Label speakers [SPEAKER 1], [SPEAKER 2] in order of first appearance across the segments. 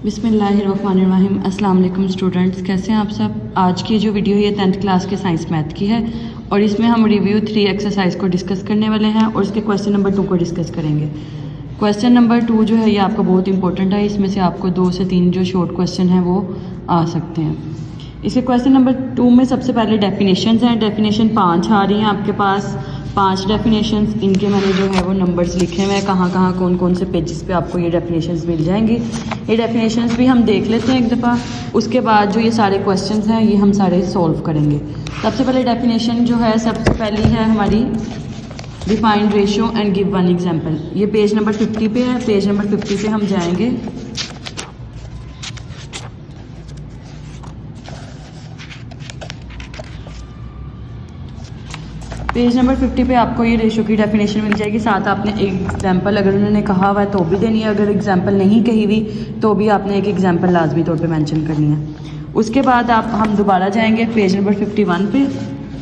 [SPEAKER 1] बिस्मिल्लाहिर्रहमानिर्रहीम। अस्सलाम वालेकुम स्टूडेंट्स, कैसे हैं आप सब। आज की जो वीडियो ये 10th क्लास के साइंस मैथ की है और इसमें हम रिव्यू 3 एक्सरसाइज को डिस्कस करने वाले हैं और इसके क्वेश्चन नंबर 2 को डिस्कस करेंगे। क्वेश्चन नंबर 2 जो है ये आपका बहुत इंपॉर्टेंट है, इसमें से आपको 2 से 3 जो शॉर्ट क्वेश्चन हैं वो आ सकते हैं। इसके क्वेश्चन नंबर 2 में सबसे पहले डेफिनेशंस हैं। डेफिनेशन 5 आ रही हैं आपके पास, 5 डेफिनेशंस। इनके मैंने जो है वो नंबर्स लिखे हुए हैं, कहाँ कहाँ कौन कौन से पेजेस पे आपको ये डेफिनेशंस मिल जाएंगी। ये डेफिनेशंस भी हम देख लेते हैं एक दफ़ा, उसके बाद जो ये सारे क्वेश्चंस हैं ये हम सारे सॉल्व करेंगे। सबसे पहले डेफिनेशन जो है सबसे पहली है हमारी defined ratio and give one example. ये पेज नंबर 50 पे है। पेज नंबर 50 पे हम जाएंगे। पेज नंबर 50 पे आपको ये रेशो की डेफिनेशन मिल जाएगी, साथ आपने एक एग्जांपल अगर उन्होंने कहा हुआ है तो भी देनी है, अगर एग्जांपल नहीं कही हुई तो भी आपने एक एग्जांपल लाजमी तौर पे मेंशन करनी है। उसके बाद हम दोबारा जाएंगे पेज नंबर 51 पे।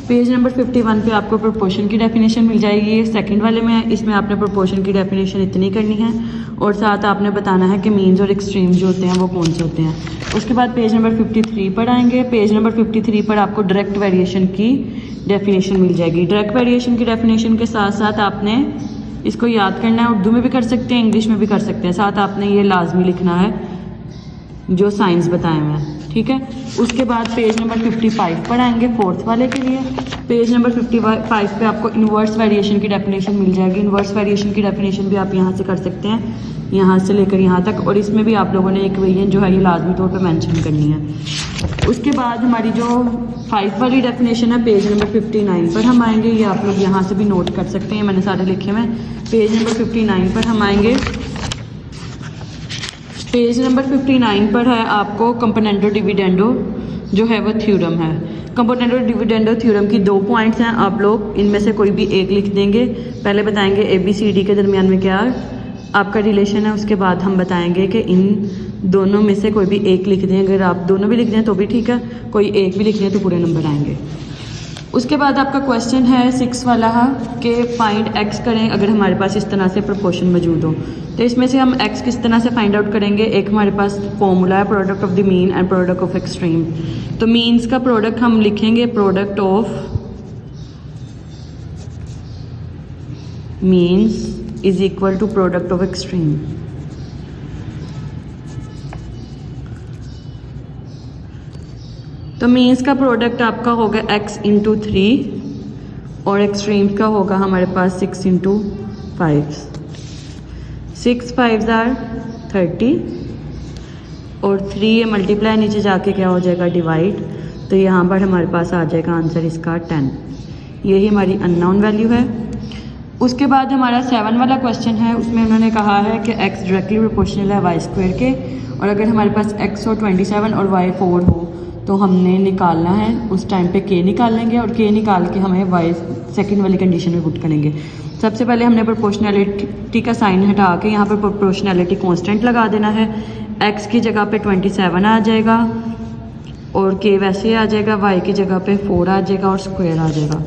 [SPEAKER 1] पेज नंबर 51 पे आपको प्रोपोर्शन की डेफिनेशन मिल जाएगी, ये सेकंड वाले में है। इसमें आपने प्रोपोर्शन की डेफिनेशन इतनी करनी है और साथ आपने बताना है कि मीन्स और एक्सट्रीम जो होते हैं वो कौन से होते हैं। उसके बाद पेज नंबर 53 पर आएंगे। पेज नंबर 53 पर आपको डायरेक्ट वेरिएशन की डेफिनेशन मिल जाएगी। डायरेक्ट वेरिएशन की डेफिनेशन के साथ साथ आपने इसको याद करना है, उर्दू में भी कर सकते हैं, इंग्लिश में भी कर सकते हैं। साथ आपने ये लाजमी लिखना है जो साइंस बताए हुए हैं, ठीक है। उसके बाद पेज नंबर 55 पर आएंगे फोर्थ वाले के लिए। पेज नंबर 55 पे आपको इन्वर्स वेरिएशन की डेफिनेशन मिल जाएगी। इन्वर्स वेरिएशन की डेफिनेशन भी आप यहाँ से कर सकते हैं, यहाँ से लेकर यहाँ तक, और इसमें भी आप लोगों ने इक्वेशन जो है ये लाजमी तौर पे मेंशन करनी है। उसके बाद हमारी जो 5 वाली डेफिनेशन है पेज नंबर 59 पर हम आएंगे। ये आप लोग यहाँ से भी नोट कर सकते हैं, मैंने सारे लिखे हुए हैं। पेज नंबर 59 पर हम आएंगे। पेज नंबर 59 पर है आपको कंपोनेंटो डिविडेंडो जो है वो थ्योरम है। कंपोनेंटो डिविडेंडो थ्योरम की 2 पॉइंट्स हैं, आप लोग इनमें से कोई भी एक लिख देंगे। पहले बताएंगे ABCD के दरमियान में क्या आपका रिलेशन है, उसके बाद हम बताएंगे कि इन दोनों में से कोई भी एक लिख दें। अगर आप दोनों भी लिख दें तो भी ठीक है, कोई एक भी लिख दें तो पूरे नंबर आएंगे। उसके बाद आपका क्वेश्चन है 6 वाला कि फाइंड x करें अगर हमारे पास इस तरह से प्रोपोर्शन मौजूद हो। तो इसमें से हम x किस तरह से फाइंड आउट करेंगे। एक हमारे पास फॉर्मूला है product of the mean and product of extreme. तो मीन्स का प्रोडक्ट हम लिखेंगे product of means is equal to product of extreme. तो मीन्स का प्रोडक्ट आपका होगा x इंटू 3 और एक्सट्रीम का होगा हमारे पास 6 इंटू 5। 6 5 आर 30 और 3 ये मल्टीप्लाई नीचे जाके क्या हो जाएगा डिवाइड। तो यहाँ पर हमारे पास आ जाएगा आंसर इसका 10। यही हमारी अननोन वैल्यू है। उसके बाद हमारा 7 वाला क्वेश्चन है, उसमें उन्होंने कहा है कि x डायरेक्टली प्रोपोर्शनल है y स्क्वायर के, और अगर हमारे पास x हो 27 और y 4 हो तो हमने निकालना है, उस टाइम पे k निकाल लेंगे और k निकाल के हमें y सेकंड वाली कंडीशन में पुट करेंगे। सबसे पहले हमने प्रोपोर्शनैलिटी का साइन हटा के यहाँ पर प्रोपोर्शनैलिटी कांस्टेंट लगा देना है। x की जगह पे 27 आ जाएगा और k वैसे आ जाएगा, y की जगह पे 4 आ जाएगा और स्क्वायर आ जाएगा।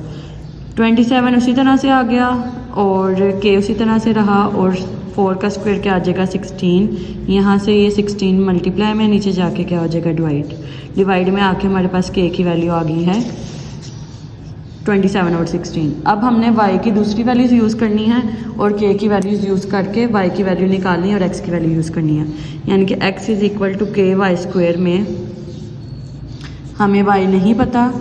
[SPEAKER 1] 27 उसी तरह से आ गया और k उसी तरह से रहा और 4 का स्क्वायर क्या आ जाएगा 16। यहाँ से ये 16 मल्टीप्लाई में नीचे जाके क्या हो जाएगा डिवाइड में आके हमारे पास k की वैल्यू आ गई है 27 और 16। अब हमने y की दूसरी वैल्यूज़ यूज़ करनी है और k की वैल्यूज़ यूज़ करके y की वैल्यू निकालनी है और x की वैल्यू यूज़ करनी है। यानी कि x is equal to k Y square में हमें y नहीं पता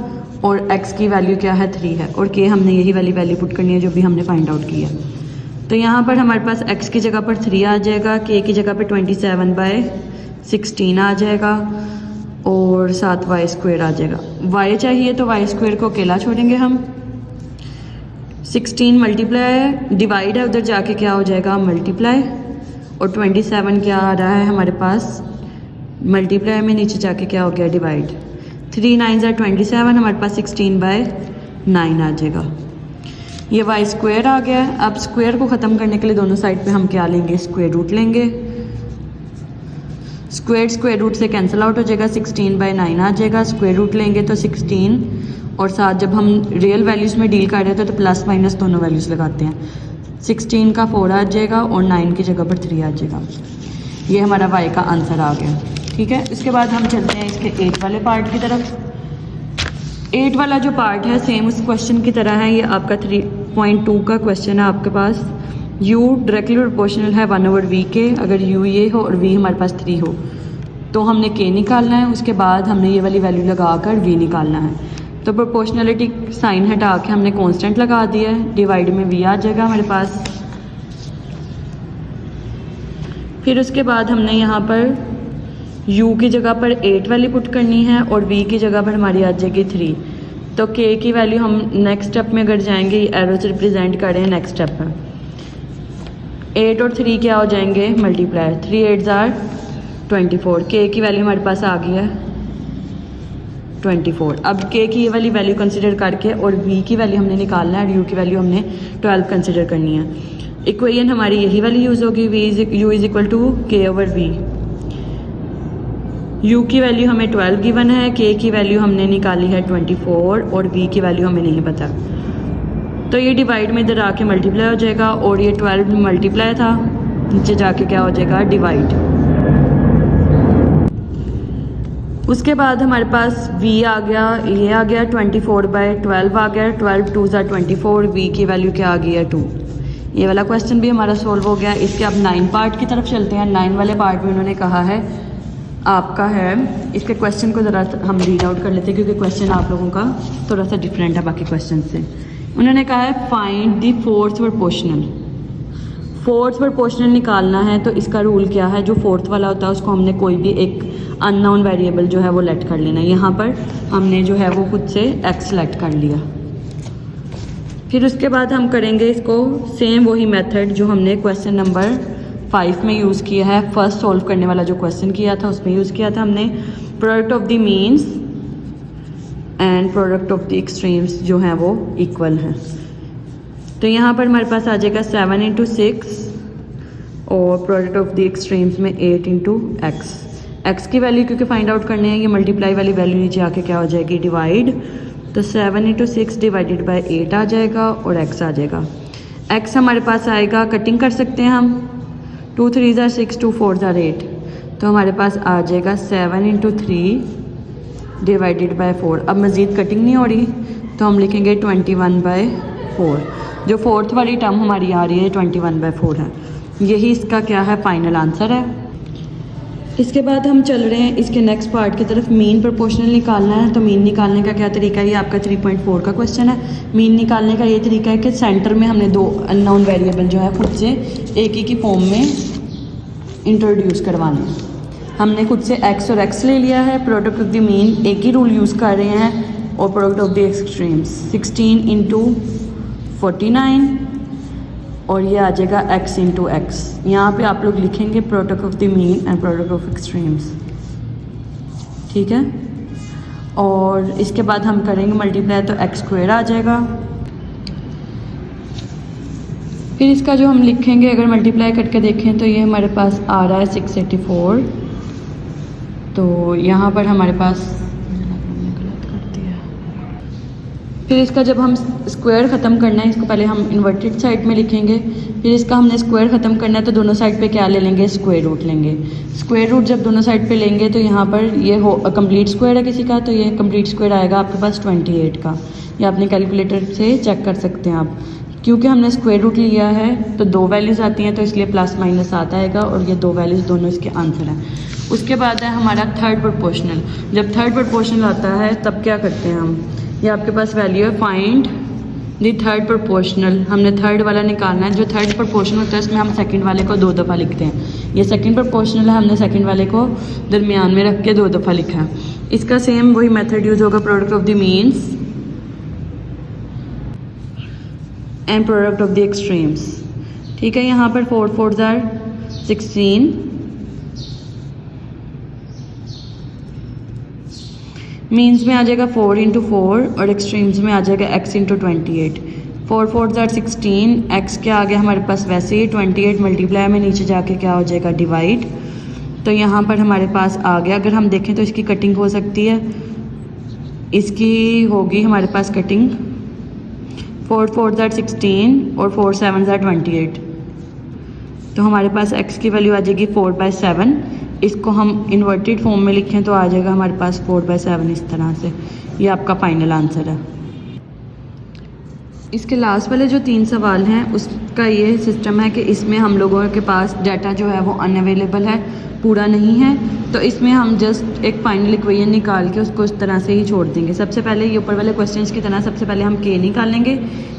[SPEAKER 1] और x की वैल्यू क्या है 3 है और k हमने यही वाली वैल्यू पुट करनी है जो भी हमने फाइंड आउट किया। तो यहाँ पर हमारे पास x की जगह पर 3 आ जाएगा, k की जगह पर 27/16 आ जाएगा और साथ y स्क्वायर आ जाएगा। y चाहिए तो y स्क्वायर को अकेला छोड़ेंगे हम। 16 मल्टीप्लाई डिवाइड है, उधर जाके क्या हो जाएगा मल्टीप्लाई, और 27 क्या आ रहा है हमारे पास मल्टीप्लाई में नीचे जाके क्या हो गया डिवाइड। 3 9 are 27, हमारे पास 16/9 आ जाएगा। ये y स्क्वायर आ गया है। अब स्क्वायर को ख़त्म करने के लिए दोनों साइड पे हम क्या लेंगे स्क्वायर रूट लेंगे। स्क्वायर रूट से कैंसिल आउट हो जाएगा, 16/9 आ जाएगा। स्क्वायर रूट लेंगे तो 16 और साथ जब हम रियल वैल्यूज़ में डील कर रहे थे तो प्लस माइनस दोनों वैल्यूज़ लगाते हैं। 16 का 4 आ जाएगा और 9 की जगह पर 3 आ जाएगा। ये हमारा वाई का आंसर आ गया। ठीक है, इसके बाद हम चलते हैं इसके 8 वाले पार्ट की तरफ। 8 वाला जो पार्ट है सेम उस क्वेश्चन की तरह है। ये आपका 3.2 का क्वेश्चन है आपके पास। u डायरेक्टली प्रोपोर्शनल है 1/v के। अगर u ये हो और v हमारे पास 3 हो तो हमने k निकालना है। उसके बाद हमने ये वाली वैल्यू लगा कर v निकालना है। तो प्रोपोर्शनलिटी साइन हटा के हमने कांस्टेंट लगा दिया है, डिवाइड में v आ जाएगा हमारे पास। फिर उसके बाद हमने यहाँ पर u की जगह पर 8 वैल्यू पुट करनी है और v की जगह पर हमारी आ जाएगी 3। तो k की वैल्यू हम नेक्स्ट स्टेप में अगर जाएंगे, एरो से रिप्रेजेंट कर रहे हैं नेक्स्ट स्टेप पर। 8 और 3 क्या हो जाएंगे, मल्टीप्लाई। 3 8 जार 24। k की वैल्यू हमारे पास आ गई है 24। अब k की ये वाली वैल्यू कंसिडर करके और v की वैल्यू हमने निकालना है और u की वैल्यू हमने 12 कंसिडर करनी है। इक्वेशन हमारी यही वाली यूज़ होगी, u is equal to k/v। u की वैल्यू हमें 12 गिवन है, k की वैल्यू हमने निकाली है 24 और v की वैल्यू हमें नहीं पता। तो ये डिवाइड में इधर आके मल्टीप्लाई हो जाएगा और ये 12 मल्टीप्लाई था, नीचे जाके क्या हो जाएगा, डिवाइड। उसके बाद हमारे पास v आ गया, ये आ गया 24/12 आ गया, 12 2 ज़ा 24, v की वैल्यू क्या आ गई है 2। ये वाला क्वेश्चन भी हमारा सॉल्व हो गया। इसके अब 9 पार्ट की तरफ चलते हैं। 9 वाले पार्ट में उन्होंने कहा है आपका है, इसके क्वेश्चन को ज़रा हम रीड आउट कर लेते हैं क्योंकि क्वेश्चन आप लोगों का थोड़ा सा डिफरेंट है बाकी क्वेश्चन से। उन्होंने कहा है find the fourth proportional. Fourth proportional निकालना है तो इसका रूल क्या है, जो फोर्थ वाला होता है उसको हमने कोई भी एक अननोन वेरिएबल जो है वो लेट कर लेना है। यहाँ पर हमने जो है वो खुद से x सेलेक्ट कर लिया। फिर उसके बाद हम करेंगे इसको सेम वही मेथड जो हमने क्वेश्चन नंबर 5 में यूज़ किया है। फर्स्ट सॉल्व करने वाला जो क्वेश्चन किया था उसमें यूज़ किया था हमने। Product of the means and product of the extremes जो हैं वो इक्वल हैं। तो यहाँ पर हमारे पास आ जाएगा 7 × 6 और प्रोडक्ट ऑफ द एक्सट्रीम्स में 8 × x। x की वैल्यू क्योंकि फाइंड आउट करने हैं, ये मल्टीप्लाई वाली वैल्यू नीचे आके क्या हो जाएगी, डिवाइड। तो 7 × 6 डिवाइडेड बाय 8 आ जाएगा और x आ जाएगा। x हमारे पास आएगा, कटिंग कर सकते हैं हम, 2 3 ज़ा 6, 2 4 ज़ा 8। तो हमारे पास आ जाएगा 7 × 3 डिवाइडेड बाय 4। अब मज़ीद कटिंग नहीं हो रही तो हम लिखेंगे 21/4। जो फोर्थ वाली टर्म हमारी आ रही है 21/4 है। यही इसका क्या है, फाइनल आंसर है। इसके बाद हम चल रहे हैं इसके नेक्स्ट पार्ट की तरफ। मीन प्रोपोर्शनल निकालना है। तो मीन निकालने का क्या तरीका है, ये आपका 3.4 का क्वेश्चन है। मीन निकालने का ये तरीका है कि सेंटर में हमने 2 अननोन वेरिएबल जो है खुद से एक ही की फॉर्म में इंट्रोड्यूस करवाने। हमने खुद से x और x ले लिया है। प्रोडक्ट ऑफ द मीन एक ही रूल यूज़ कर रहे हैं और प्रोडक्ट ऑफ द एक्सट्रीम्स 16 × 49 और ये आ जाएगा x × x। यहाँ पे आप लोग लिखेंगे product of the mean and product of extremes. ठीक है, और इसके बाद हम करेंगे मल्टीप्लाई तो x² आ जाएगा। फिर इसका जो हम लिखेंगे अगर मल्टीप्लाई करके देखें तो ये हमारे पास आ रहा है 684। तो यहाँ पर हमारे पास फिर इसका जब हम स्क्वायर ख़त्म करना है, इसको पहले हम इन्वर्टेड साइड में लिखेंगे। फिर इसका हमने स्क्वायर ख़त्म करना है तो दोनों साइड पे क्या ले लेंगे, स्क्वायर रूट लेंगे। स्क्वायर रूट जब दोनों साइड पे लेंगे तो यहाँ पर ये हो कंप्लीट स्क्वायर है किसी का, तो ये कंप्लीट स्क्वायर आएगा आपके पास 28 का। ये अपने कैलकुलेटर से चेक कर सकते हैं आप। क्योंकि हमने स्क्वायर रूट लिया है तो 2 वैल्यूज़ आती हैं तो इसलिए प्लस माइनस आता आएगा और ये 2 वैल्यूज़ दोनों इसके आंसर हैं। उसके बाद है हमारा थर्ड प्रोपोर्शनल। जब थर्ड प्रोपोर्शनल आता है तब क्या करते हैं हम, ये आपके पास वैल्यू है फाइंड दी थर्ड प्रोपोर्शनल। हमने थर्ड वाला निकालना है। जो थर्ड प्रोपोर्शनल होता है इसमें हम सेकंड वाले को 2 दफ़ा लिखते हैं। ये सेकंड प्रोपोर्शनल है, हमने सेकंड वाले को दरमियान में रख के 2 दफ़ा लिखा है। इसका सेम वही मेथड यूज़ होगा, product of the means and product of the extremes. ठीक है, यहाँ पर 4 4 ज़ा 16, मीन्स में आ जाएगा 4 × 4 और एक्सट्रीम्स में आ जाएगा x × 28। 4 4 ज़ा 16, x क्या आ गया हमारे पास वैसे ही 28 मल्टीप्लाई में नीचे जाके क्या हो जाएगा, डिवाइड। तो यहाँ पर हमारे पास आ गया। अगर हम देखें तो इसकी कटिंग हो सकती है, इसकी होगी हमारे पास कटिंग 4 4 ज़ा 16 और 4 7 ज़ा 28। तो हमारे पास x की वैल्यू आ जाएगी 4/7। इसको हम इन्वर्टेड फॉर्म में लिखें तो आ जाएगा हमारे पास 4/7 इस तरह से। ये आपका फाइनल आंसर है। इसके लास्ट वाले जो 3 सवाल हैं उसका ये सिस्टम है कि इसमें हम लोगों के पास डाटा जो है वो अनअवेलेबल है, पूरा नहीं है, तो इसमें हम जस्ट एक फाइनल इक्वेशन निकाल के उसको इस तरह से ही छोड़ देंगे। सबसे पहले ये ऊपर वाले क्वेश्चंस की तरह सबसे पहले हम k निकालेंगे।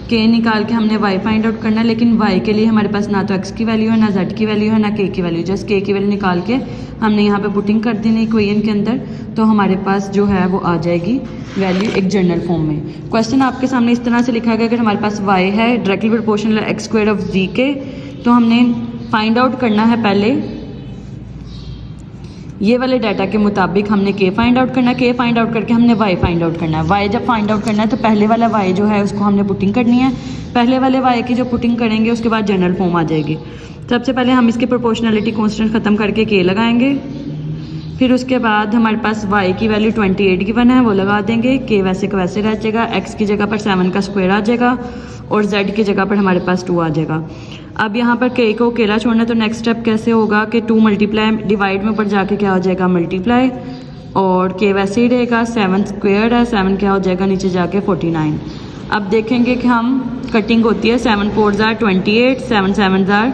[SPEAKER 1] k निकाल के हमने y फाइंड आउट करना है, लेकिन y के लिए हमारे पास ना तो x की वैल्यू है, ना z की वैल्यू है, ना k की वैल्यू। जस्ट k की वैल्यू निकाल के हमने यहाँ पे पुटिंग कर देनी इक्वेशन के अंदर, तो हमारे पास जो है वो आ जाएगी वैल्यू एक जनरल फॉर्म में। क्वेश्चन आपके सामने इस तरह से लिखा गया, अगर हमारे पास y है directly proportional x square of z के, तो हमने फाइंड आउट करना है पहले ये वाले डाटा के मुताबिक हमने k फाइंड आउट करना है। k फाइंड आउट करके हमने y फाइंड आउट करना है। y जब फाइंड आउट करना है तो पहले वाला y जो है उसको हमने पुटिंग करनी है। पहले वाले y की जो पुटिंग करेंगे उसके बाद जनरल फॉर्म आ जाएगी। सबसे पहले हम इसके प्रोपोर्शनलिटी कांस्टेंट ख़त्म करके k लगाएंगे, फिर उसके बाद हमारे पास y की वैल्यू 28 गिवन है वो लगा देंगे। k वैसे का वैसे रह जाएगा, x की जगह पर 7 का स्क्वायर आ जाएगा और z की जगह पर हमारे पास 2 आ जाएगा। अब यहाँ पर k को अकेला छोड़ना है तो नेक्स्ट स्टेप कैसे होगा कि 2 मल्टीप्लाई डिवाइड में ऊपर जाके क्या हो जाएगा मल्टीप्लाई, और k वैसे ही रहेगा, 7 स्क्वायर है, 7 क्या हो जाएगा नीचे जाके 49। अब देखेंगे कि हम कटिंग होती है 7 4s are 28, 7 7s are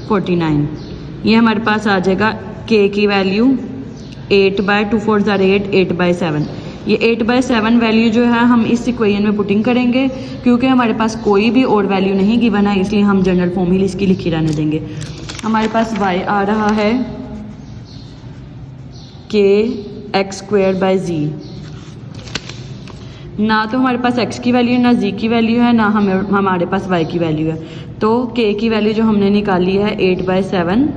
[SPEAKER 1] 49। ये हमारे पास आ जाएगा k की वैल्यू 8/2 4s are 8, 8/7। ये 8/7 वैल्यू जो है हम इस इक्वेशन में पुटिंग करेंगे, क्योंकि हमारे पास कोई भी और वैल्यू नहीं गिवन है इसलिए हम जनरल फॉर्म ही इसकी लिखी रहने देंगे। हमारे पास y आ रहा है k x²/z। ना तो हमारे पास x की वैल्यू है, ना z की वैल्यू है, ना हमारे पास y की वैल्यू है, तो k की वैल्यू जो हमने निकाली है 8/7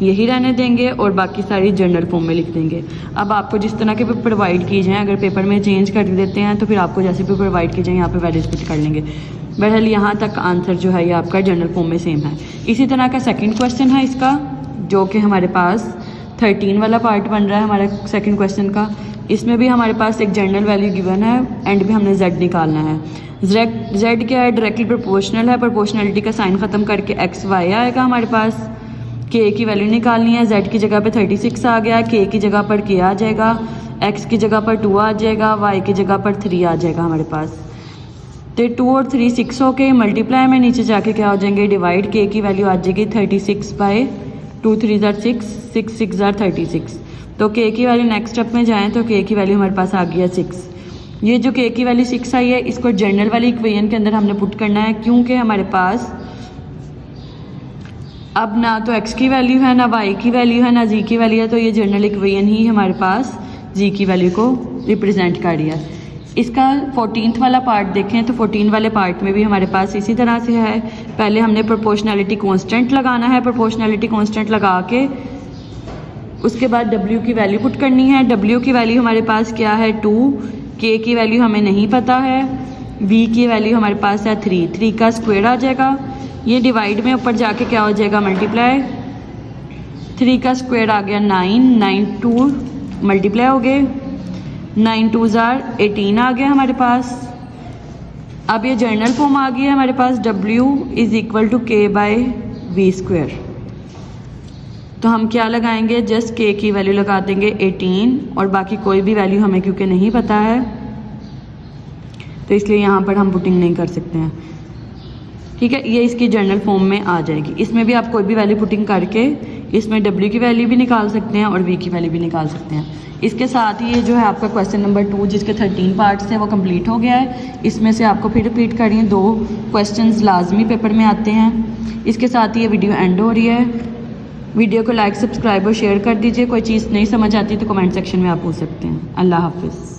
[SPEAKER 1] यही रहने देंगे और बाकी सारी जनरल फॉर्म में लिख देंगे। अब आपको जिस तरह के भी प्रोवाइड की जाएँ, अगर पेपर में चेंज कर देते हैं तो फिर आपको जैसे भी प्रोवाइड की जाए यहाँ पे वैल्यूज पुट कर लेंगे। बहरहाल यहाँ तक आंसर जो है ये आपका जनरल फॉर्म में सेम है। इसी तरह का सेकंड क्वेश्चन है इसका, जो कि हमारे पास 13 वाला पार्ट बन रहा है हमारा सेकंड क्वेश्चन का। इसमें भी हमारे पास एक जनरल वैल्यू गिवन है, एंड भी हमने z निकालना है। z क्या है डायरेक्टली प्रोपोर्शनल है, प्रोपोर्शनलिटी का साइन ख़त्म करके x y आएगा हमारे पास। k की वैल्यू निकालनी है, z की जगह पे 36 आ गया, k की जगह पर k आ जाएगा, x की जगह पर 2 आ जाएगा, y की जगह पर 3 आ जाएगा हमारे पास। तो 2 और 3 6 हो के मल्टीप्लाई में नीचे जाके क्या हो जाएंगे डिवाइड, k की वैल्यू आ जाएगी 36/2 3s are 6, 6 6s are 36। तो k की वैल्यू नेक्स्ट स्टेप में जाएँ तो k की वैल्यू हमारे पास आ गई है 6। ये जो k की वैल्यू 6 आई है इसको जनरल वाली इक्वेशन के अंदर हमने पुट करना है, क्योंकि हमारे पास अब ना तो x की वैल्यू है, ना y की वैल्यू है, ना z की वैल्यू है, तो ये जनरल इक्वेशन ही हमारे पास z की वैल्यू को रिप्रेजेंट कर रही है। इसका 14th वाला पार्ट देखें तो 14 वाले पार्ट में भी हमारे पास इसी तरह से है। पहले हमने प्रोपोर्शनलिटी कांस्टेंट लगाना है, प्रोपोर्शनलिटी कांस्टेंट लगा के उसके बाद w की वैल्यू पुट करनी है। w की वैल्यू हमारे पास क्या है 2, k की वैल्यू हमें नहीं पता है, v की वैल्यू हमारे पास है 3, 3 का स्क्वायर आ जाएगा। ये डिवाइड में ऊपर जाके क्या हो जाएगा मल्टीप्लाई, 3 का स्क्वायर आ गया 9, 9 2 मल्टीप्लाई हो गए, 9 2s are 18 आ गया हमारे पास। अब ये जनरल फॉर्म आ गई है हमारे पास, w = k/v²। तो हम क्या लगाएंगे, जस्ट k की वैल्यू लगा देंगे 18 और बाकी कोई भी वैल्यू हमें क्योंकि नहीं पता है तो इसलिए यहाँ पर हम पुटिंग नहीं कर सकते हैं। ठीक है, ये इसकी जनरल फॉर्म में आ जाएगी। इसमें भी आप कोई भी वैल्यू पुटिंग करके इसमें w की वैल्यू भी निकाल सकते हैं और v की वैल्यू भी निकाल सकते हैं। इसके साथ ही ये जो है आपका क्वेश्चन नंबर 2 जिसके 13 पार्ट्स हैं वो कंप्लीट हो गया है। इसमें से आपको फिर रिपीट करिए, 2 क्वेश्चंस लाजमी पेपर में आते हैं। इसके साथ ही ये वीडियो एंड हो रही है। वीडियो को लाइक सब्सक्राइब और शेयर कर दीजिए। कोई चीज़ नहीं समझ आती तो कमेंट सेक्शन में आप पूछ सकते हैं। अल्लाह हाफिज़।